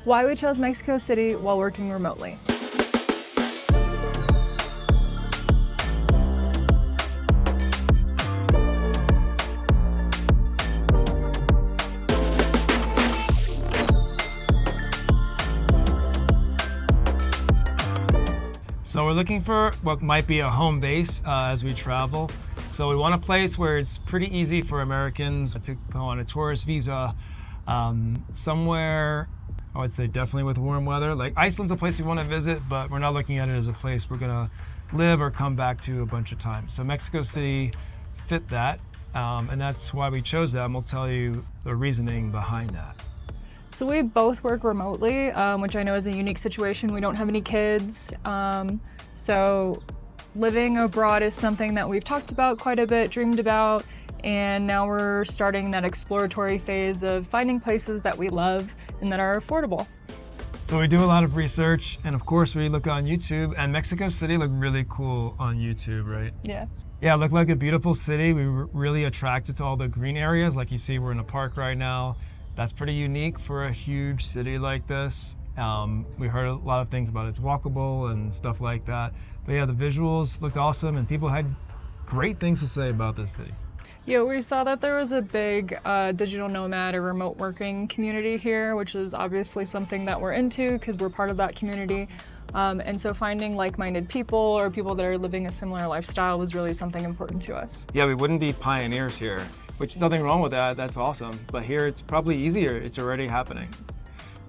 why we chose Mexico City while working remotely. So we're looking for what might be a home base as we travel. So we want a place where it's pretty easy for Americans to go on a tourist visa, somewhere, I would say definitely with warm weather. Like Iceland's a place we want to visit, but we're not looking at it as a place we're gonna live or come back to a bunch of times. So Mexico City fit that, and that's why we chose that, and we'll tell you the reasoning behind that. So we both work remotely, which I know is a unique situation. We don't have any kids. So living abroad is something that we've talked about quite a bit, dreamed about, and now we're starting that exploratory phase of finding places that we love and that are affordable. So we do a lot of research, and of course we look on YouTube, and Mexico City looked really cool on YouTube, right? Yeah. Yeah, it looked like a beautiful city. We were really attracted to all the green areas. Like you see, we're in a park right now. That's pretty unique for a huge city like this. We heard a lot of things about it's walkable and stuff like that. But yeah, the visuals looked awesome and people had great things to say about this city. Yeah, we saw that there was a big digital nomad or remote working community here, which is obviously something that we're into because we're part of that community. And so finding like-minded people or people that are living a similar lifestyle was really something important to us. Yeah, we wouldn't be pioneers here, which nothing wrong with that, that's awesome. But here it's probably easier, it's already happening.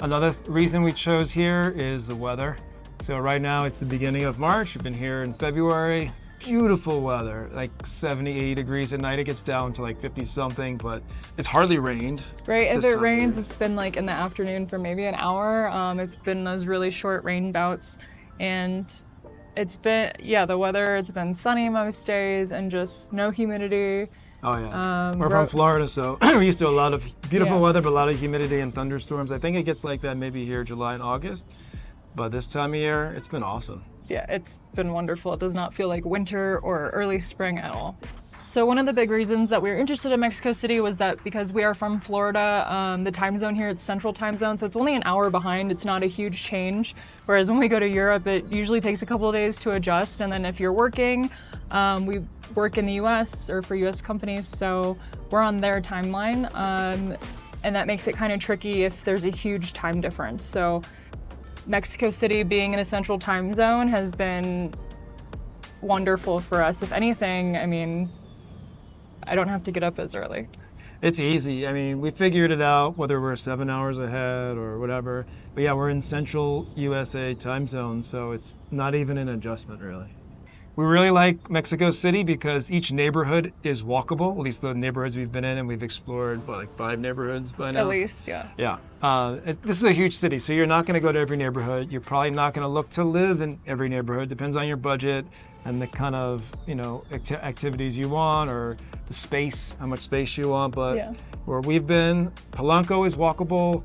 Another reason we chose here is the weather. So right now it's the beginning of March, we've been here in February. Beautiful weather, like 70, 80 degrees at night. It gets down to like 50 something, but it's hardly rained. Right, if it rains, it's been like in the afternoon for maybe an hour. It's been those really short rain bouts. And it's been, yeah, the weather, it's been sunny most days and just no humidity. Oh yeah, we're from Florida, so we're used to a lot of beautiful weather, but a lot of humidity and thunderstorms. I think it gets like that maybe here July and August, but this time of year, it's been awesome. Yeah, it's been wonderful. It does not feel like winter or early spring at all. So one of the big reasons that we were interested in Mexico City was that because we are from Florida, the time zone here, it's central time zone, so it's only an hour behind. It's not a huge change. Whereas when we go to Europe, it usually takes a couple of days to adjust. And then if you're working, we work in the US or for US companies, so we're on their timeline. And that makes it kind of tricky if there's a huge time difference. So Mexico City being in a central time zone has been wonderful for us. If anything, I mean, I don't have to get up as early. It's easy. I mean, we figured it out, whether we're 7 hours ahead or whatever. But yeah, we're in central USA time zone, so it's not even an adjustment really. We really like Mexico City because each neighborhood is walkable, at least the neighborhoods we've been in, and we've explored, what, like 5 neighborhoods by now? At least, yeah. Yeah. This is a huge city, so you're not going to go to every neighborhood. You're probably not going to look to live in every neighborhood. Depends on your budget and the kind of, activities you want or the space, how much space you want. But where we've been, Polanco is walkable,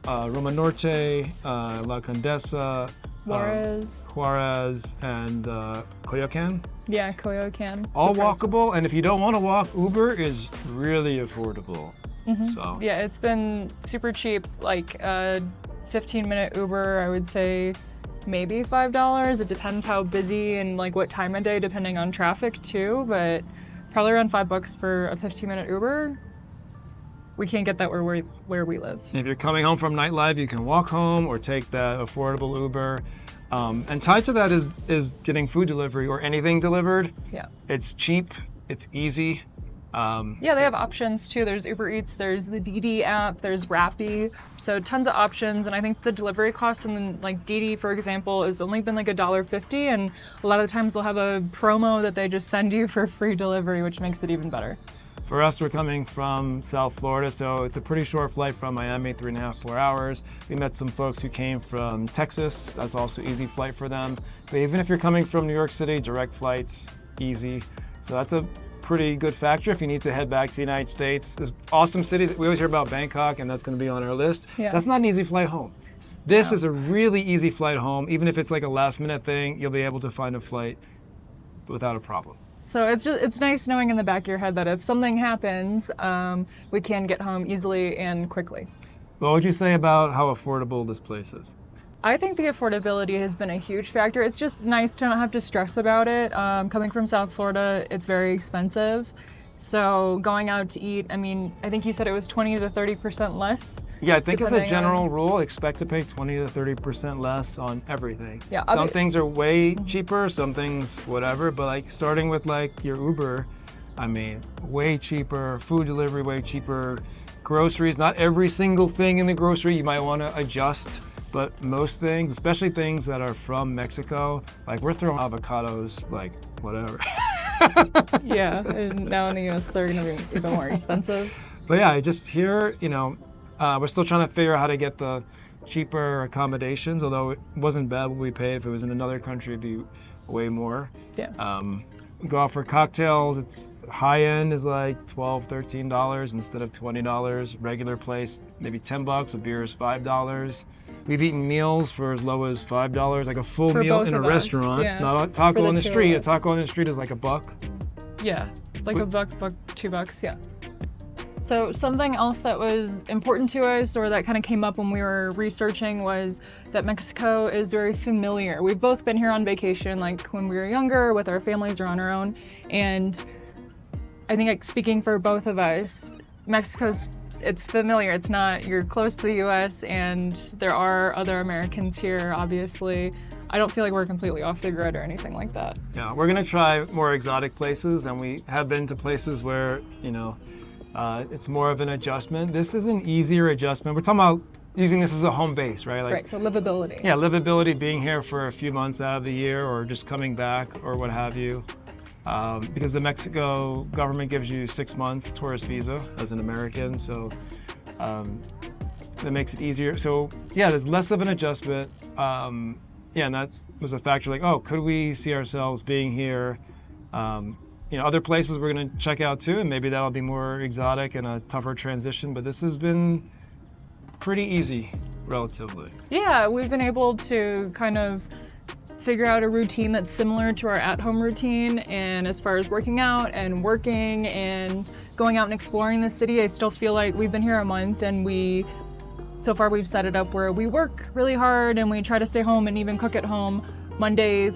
Roma Norte, La Condesa, Juarez, and Coyoacan. Yeah, Coyoacan. All walkable, and if you don't want to walk, Uber is really affordable. Mm-hmm. So yeah, it's been super cheap. Like a 15-minute Uber, I would say maybe $5. It depends how busy and like what time of day, depending on traffic too. But probably around $5 for a 15-minute Uber. We can't get that where we live. If you're coming home from nightlife, you can walk home or take that affordable Uber. And tied to that is getting food delivery or anything delivered. Yeah. It's cheap, it's easy. Yeah, they have options too. There's Uber Eats, there's the DD app, there's Rappi. So tons of options. And I think the delivery cost in like DD, for example, has only been like $1.50. And a lot of the times they'll have a promo that they just send you for free delivery, which makes it even better. For us, we're coming from South Florida, so it's a pretty short flight from Miami, 3.5, 4 hours. We met some folks who came from Texas. That's also easy flight for them. But even if you're coming from New York City, direct flights, easy. So that's a pretty good factor if you need to head back to the United States. There's awesome cities. We always hear about Bangkok, and that's going to be on our list. Yeah. That's not an easy flight home. This is a really easy flight home. Even if it's like a last-minute thing, you'll be able to find a flight without a problem. So it's nice knowing in the back of your head that if something happens, we can get home easily and quickly. What would you say about how affordable this place is? I think the affordability has been a huge factor. It's just nice to not have to stress about it. Coming from South Florida, it's very expensive. So going out to eat, I mean, I think you said it was 20 to 30% less. Yeah, I think as a depending general rule, expect to pay 20 to 30% less on everything. Yeah, some things are way cheaper, some things whatever, but like starting with like your Uber, I mean, way cheaper, food delivery way cheaper, groceries, not every single thing in the grocery you might want to adjust, but most things, especially things that are from Mexico, like we're throwing avocados, like whatever. Yeah, and now in the US, they're going to be even more expensive. But yeah, just here, you know, we're still trying to figure out how to get the cheaper accommodations, although it wasn't bad what we paid. If it was in another country, it'd be way more. Yeah. Go out for cocktails. It's high end is like $12, $13 instead of $20. Regular place, maybe $10. A beer is $5. We've eaten meals for as low as $5, like a full For meal both in a of us, restaurant, yeah. not a taco For the on the two of street. A us. taco on the street is like $1. Yeah, like $1, $2, yeah. So something else that was important to us or that kind of came up when we were researching was that Mexico is very familiar. We've both been here on vacation, like when we were younger, with our families or on our own. And I think like speaking for both of us, it's familiar. It's not, you're close to the US and there are other Americans here, obviously. I don't feel like we're completely off the grid or anything like that. Yeah, we're gonna try more exotic places, and we have been to places where, you know, it's more of an adjustment. This is an easier adjustment. We're talking about using this as a home base, right? Like, Right, so livability. yeah, livability, being here for a few months out of the year or just coming back or what have you. Because the Mexico government gives you 6 months tourist visa as an American, so that makes it easier. So yeah, there's less of an adjustment. Yeah, and that was a factor like, oh, could we see ourselves being here? You know, other places we're gonna check out too, and maybe that'll be more exotic and a tougher transition, but this has been pretty easy, relatively. Yeah, we've been able to kind of figure out a routine that's similar to our at-home routine. And as far as working out and working and going out and exploring the city, I still feel like we've been here a month and so far we've set it up where we work really hard and we try to stay home and even cook at home Monday,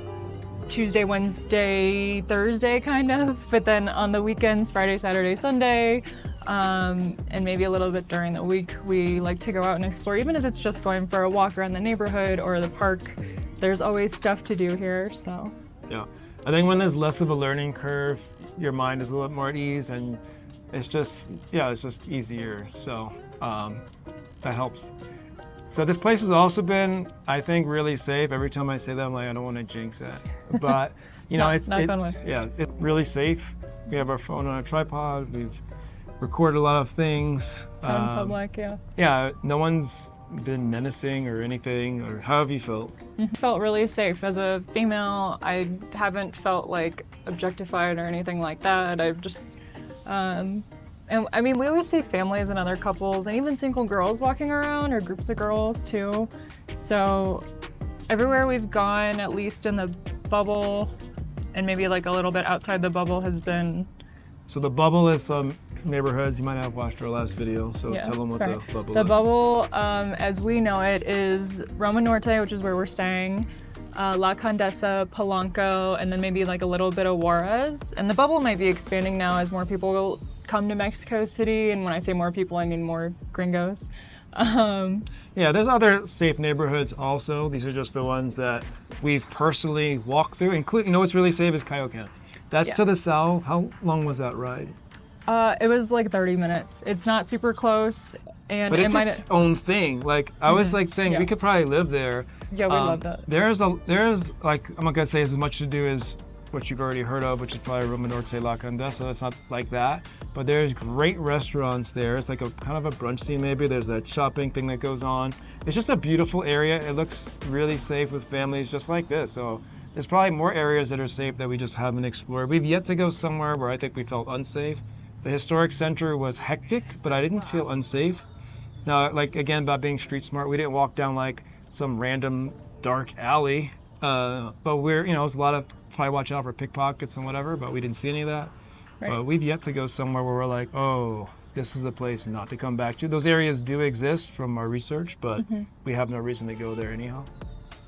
Tuesday, Wednesday, Thursday kind of. But then on the weekends, Friday, Saturday, Sunday, and maybe a little bit during the week, we like to go out and explore, even if it's just going for a walk around the neighborhood or the park. There's always stuff to do here, so. Yeah, I think when there's less of a learning curve, your mind is a little more at ease, and it's just easier. So that helps. So this place has also been, I think, really safe. Every time I say that, I'm like, I don't want to jinx it, but you know, it's really safe. We have our phone on a tripod. We've recorded a lot of things. Out in public, yeah. Yeah, no one's been menacing or anything, or how have you felt? Felt really safe. As a female, I haven't felt like objectified or anything like that. I've just, and I mean, we always see families and other couples and even single girls walking around or groups of girls too. So everywhere we've gone, at least in the bubble and maybe like a little bit outside the bubble has been. So the bubble is some neighborhoods. You might not have watched our last video, so Yeah, tell them what sorry. the bubble The is. bubble, as we know it, is Roma Norte, which is where we're staying, La Condesa, Polanco, and then maybe like a little bit of Juarez. And the bubble might be expanding now as more people will come to Mexico City. And when I say more people, I mean more gringos. Yeah, there's other safe neighborhoods also. These are just the ones that we've personally walked through, including, you know what's really safe is Cayocan. That's Yeah. to the south. How long was that ride? It was like 30 minutes. It's not super close. And But it it's might. its own thing. Like, I was like saying, Yeah. we could probably live there. Yeah, we love that. There's like, I'm not gonna say as much to do as what you've already heard of, which is probably Roma Norte, La Condesa. It's not like that, but there's great restaurants there. It's like a kind of a brunch scene maybe. There's that shopping thing that goes on. It's just a beautiful area. It looks really safe with families just like this. So there's probably more areas that are safe that we just haven't explored. We've yet to go somewhere where I think we felt unsafe. The historic center was hectic, but I didn't feel unsafe. Now, like, again, about being street smart, we didn't walk down like some random dark alley, but there's a lot of, probably watch out for pickpockets and whatever, but we didn't see any of that. Right. But we've yet to go somewhere where we're like, oh, this is the place not to come back to. Those areas do exist from our research, but we have no reason to go there anyhow.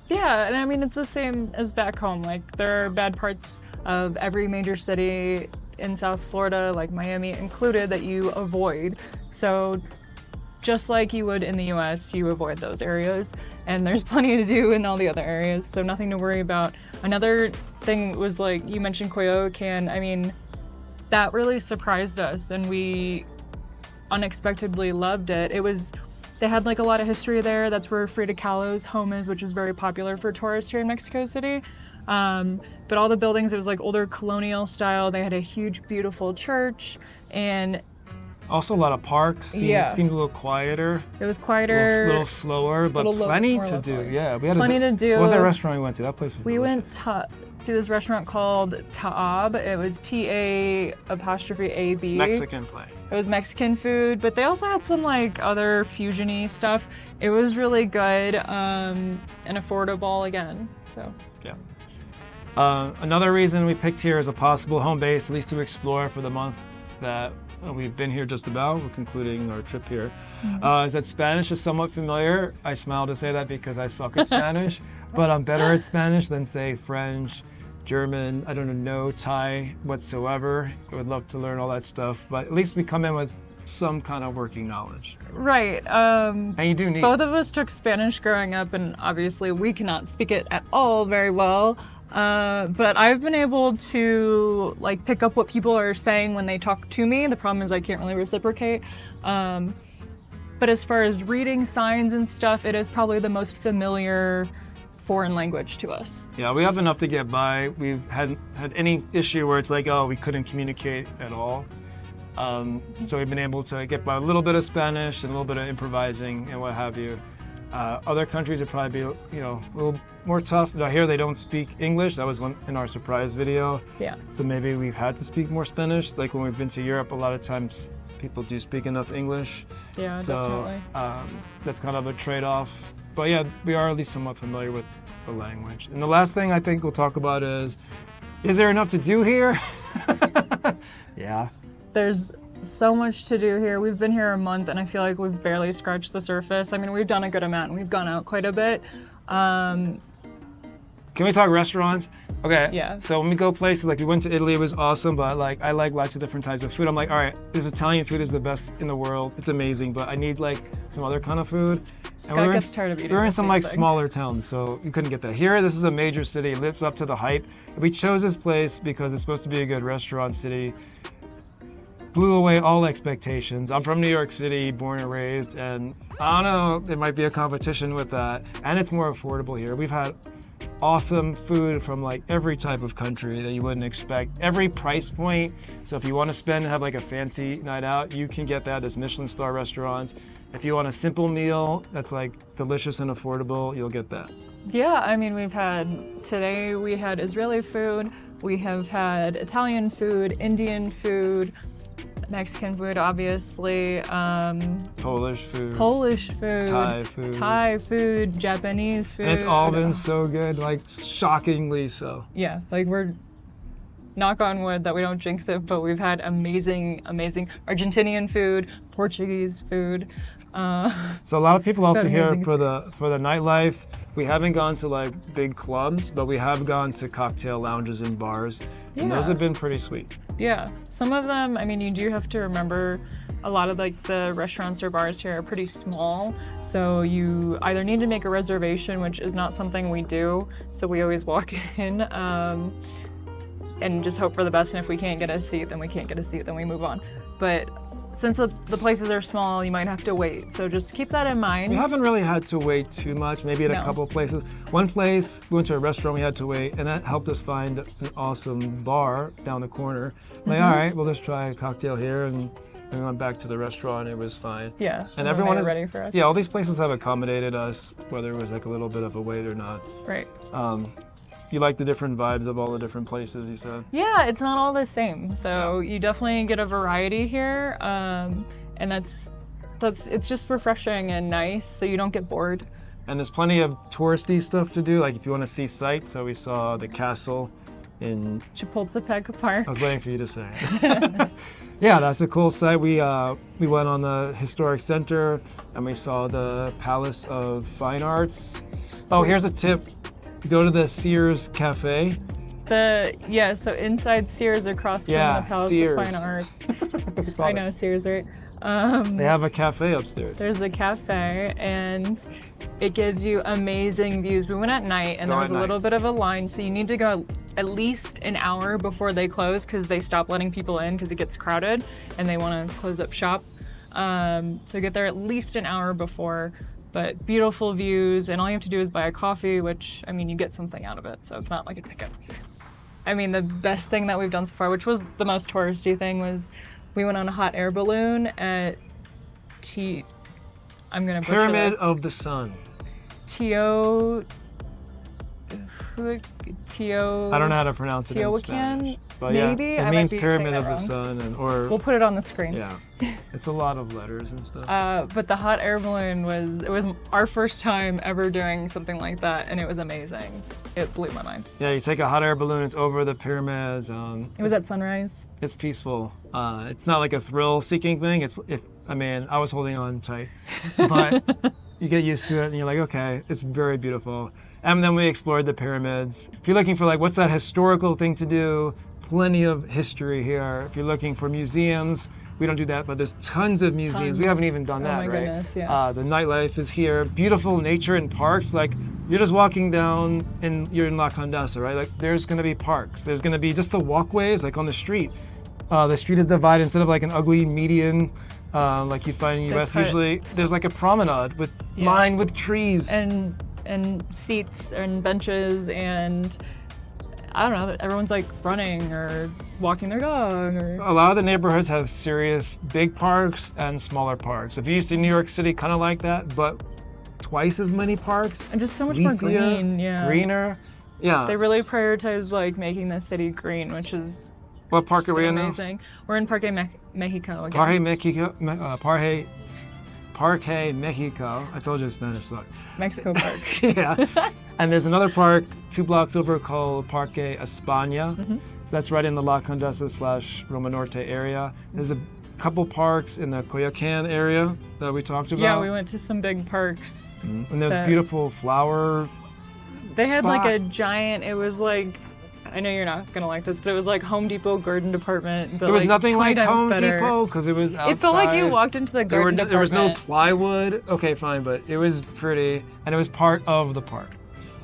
Yeah, and I mean, it's the same as back home. Like, there are bad parts of every major city in South Florida, like Miami included, that you avoid. So just like you would in the US, you avoid those areas. And there's plenty to do in all the other areas, so nothing to worry about. Another thing was, like, you mentioned Coyoacán. I mean, that really surprised us, and we unexpectedly loved it. They had like a lot of history there. That's where Frida Kahlo's home is, which is very popular for tourists here in Mexico City. But all the buildings, it was like older colonial style. They had a huge, beautiful church, and also a lot of parks. Seemed a little quieter. It was quieter, a little slower, but plenty to do. Yeah, we had plenty to do. What was that restaurant we went to? That place was. We delicious. went to this restaurant called Taab. It was TA'Ab. Mexican place. It was Mexican food, but they also had some like other fusion-y stuff. It was really good and affordable again. So yeah. Another reason we picked here as a possible home base, at least to explore for the month that we've been here just about, we're concluding our trip here, is that Spanish is somewhat familiar. I smile to say that because I suck at Spanish, but I'm better at Spanish than, say, French, German, I don't know, no Thai whatsoever. I would love to learn all that stuff, but at least we come in with some kind of working knowledge. Right. And you do need. Both of us took Spanish growing up, and obviously we cannot speak it at all very well. But I've been able to like pick up what people are saying when they talk to me. The problem is I can't really reciprocate. But as far as reading signs and stuff, it is probably the most familiar foreign language to us. Yeah, we have enough to get by. We've hadn't had any issue where it's like, oh, we couldn't communicate at all. So we've been able to get by a little bit of Spanish and a little bit of improvising and what have you. Other countries would probably be, a little more tough. Now here they don't speak English. That was one in our surprise video. Yeah. So maybe we've had to speak more Spanish. Like when we've been to Europe, a lot of times people do speak enough English. Yeah, so, definitely. That's kind of a trade-off. But yeah, we are at least somewhat familiar with the language. And the last thing I think we'll talk about is there enough to do here? Yeah. There's so much to do here. We've been here a month and I feel like we've barely scratched the surface. I mean, we've done a good amount and we've gone out quite a bit. Can we talk restaurants? Okay. Yeah. So when we go places, like we went to Italy, it was awesome, but like I like lots of different types of food. I'm like, all right, this Italian food is the best in the world. It's amazing, but I need like some other kind of food. Scott gets tired of eating We were in the some same like thing. smaller towns, so you couldn't get that. Here, this is a major city. It lives up to the hype. We chose this place because it's supposed to be a good restaurant city. Blew away all expectations. I'm from New York City, born and raised, and I don't know, there might be a competition with that. And it's more affordable here. We've had awesome food from like every type of country that you wouldn't expect. Every price point. So if you want to spend and have like a fancy night out, you can get that. There's Michelin star restaurants. If you want a simple meal that's like delicious and affordable, you'll get that. Yeah, I mean, today we had Israeli food, we have had Italian food, Indian food, Mexican food, obviously. Polish food. Thai food, Japanese food. And it's all been so good, like shockingly so. Yeah, like we're, knock on wood that we don't jinx it, but we've had amazing Argentinian food, Portuguese food. So a lot of people also here for the nightlife. We haven't gone to like big clubs, but we have gone to cocktail lounges and bars, and those have been pretty sweet. Yeah, some of them, I mean, you do have to remember a lot of like the restaurants or bars here are pretty small, so you either need to make a reservation, which is not something we do, so we always walk in and just hope for the best, and if we can't get a seat, then we can't get a seat, then we move on. But since the places are small, you might have to wait, so just keep that in mind. We haven't really had to wait too much, maybe at a couple places. One place, we went to a restaurant, we had to wait, and that helped us find an awesome bar down the corner. Like, all right, we'll just try a cocktail here, and we went back to the restaurant, it was fine. Yeah, and everyone is ready for us. Yeah, all these places have accommodated us, whether it was like a little bit of a wait or not. Right. You like the different vibes of all the different places, you said? Yeah, it's not all the same. So you definitely get a variety here, and it's just refreshing and nice, so you don't get bored. And there's plenty of touristy stuff to do, like if you want to see sights. So we saw the castle in Chapultepec Park. I was waiting for you to say it. Yeah, that's a cool site. We went on the historic center and we saw the Palace of Fine Arts. Oh, here's a tip. Go to the Sears Cafe. So inside Sears across from the Palace Sears. of Fine Arts. I know Sears, right? They have a cafe upstairs. There's a cafe and it gives you amazing views. We went at night and there was a little bit of a line, so you need to go at least an hour before they close because they stop letting people in because it gets crowded and they want to close up shop. So get there at least an hour before, but beautiful views, and all you have to do is buy a coffee, which, I mean, you get something out of it, so it's not like a ticket. I mean, the best thing that we've done so far, which was the most touristy thing, was we went on a hot air balloon at I'm gonna butcher Pyramid this. of the Sun. Teo. I don't know how to pronounce it in Spanish. But Maybe? yeah, I it might means be Pyramid saying of that the wrong. Sun, or We'll put it on the screen. yeah, it's a lot of letters and stuff. But the hot air balloon was our first time ever doing something like that, and it was amazing. It blew my mind. Yeah, you take a hot air balloon. It's over the pyramids. It was at sunrise. It's peaceful. It's not like a thrill-seeking thing. I was holding on tight, but you get used to it, and you're like, okay, it's very beautiful. And then we explored the pyramids. If you're looking for like, what's that historical thing to do? Plenty of history here. If you're looking for museums, we don't do that, but there's tons of museums. We haven't even done that, right? Oh my goodness, yeah. The nightlife is here. Beautiful nature and parks. Like, you're just walking down and you're in La Condesa, right? Like, there's gonna be parks. There's gonna be just the walkways, like on the street. The street is divided instead of like an ugly median, like you find in the US. Usually, there's like a promenade lined with trees. And seats and benches, and I don't know, everyone's like running or walking their dog. A lot of the neighborhoods have serious big parks and smaller parks. If you used to New York City, kind of like that, but twice as many parks. And just so much more green, yeah. Greener, yeah. They really prioritize like making the city green, which is what park are we in now? Amazing. We're in Parque Mexico again. Parque Mexico. I told you Spanish sucked. Mexico Park. Yeah. And there's another park 2 blocks over called Parque España. Mm-hmm. So that's right in the La Condesa / Roma Norte area. There's a couple parks in the Coyoacán area that we talked about. Yeah, we went to some big parks. Mm-hmm. And there's beautiful flower They had spot. like a giant, it was like, I know you're not gonna like this, but it was like Home Depot garden department. But There was like nothing 20 like times Home better. Depot because it was outside. It felt like you walked into the garden department. There was no plywood. Okay, fine, but it was pretty, and it was part of the park.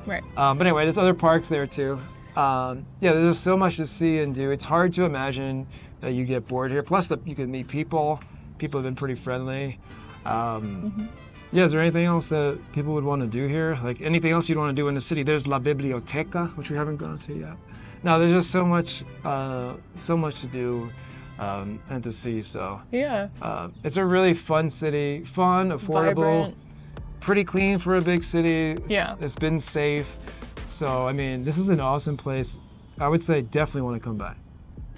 Right. But anyway, there's other parks there too. Yeah, there's just so much to see and do. It's hard to imagine that you get bored here. Plus, you can meet people. People have been pretty friendly. Yeah, is there anything else that people would want to do here? Like anything else you'd want to do in the city? There's La Biblioteca, which we haven't gone to yet. No, there's just so much to do and to see. So Yeah. it's a really fun city, fun, affordable, Vibrant. pretty clean for a big city. Yeah. It's been safe. So I mean, this is an awesome place. I would say definitely want to come back.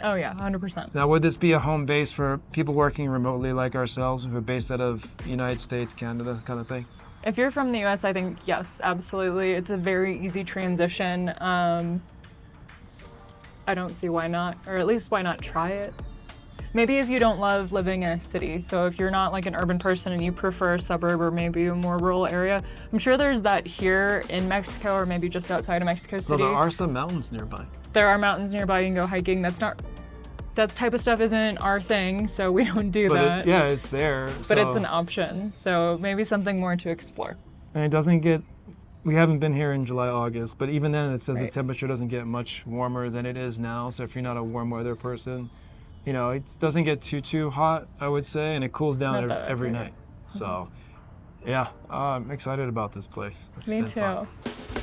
Oh yeah, 100%. Now, would this be a home base for people working remotely like ourselves, who are based out of the United States, Canada, kind of thing? If you're from the US, I think yes, absolutely. It's a very easy transition. I don't see why not, or at least why not try it. Maybe if you don't love living in a city, so if you're not like an urban person and you prefer a suburb or maybe a more rural area, I'm sure there's that here in Mexico or maybe just outside of Mexico So City. there are some mountains nearby. There are mountains nearby, you can go hiking. That type of stuff isn't our thing, so we don't do that. Yeah, it's there. But it's an option, so maybe something more to explore. And it doesn't get, we haven't been here in July, August, but even then it says the Right. temperature doesn't get much warmer than it is now. So if you're not a warm weather person, you know, it doesn't get too hot, I would say, and it cools down Not every that, night. So yeah, I'm excited about this place. It's Me been too. fun.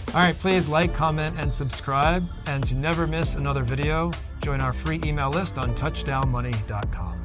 All right, please like, comment, and subscribe. And to never miss another video, join our free email list on touchdownmoney.com.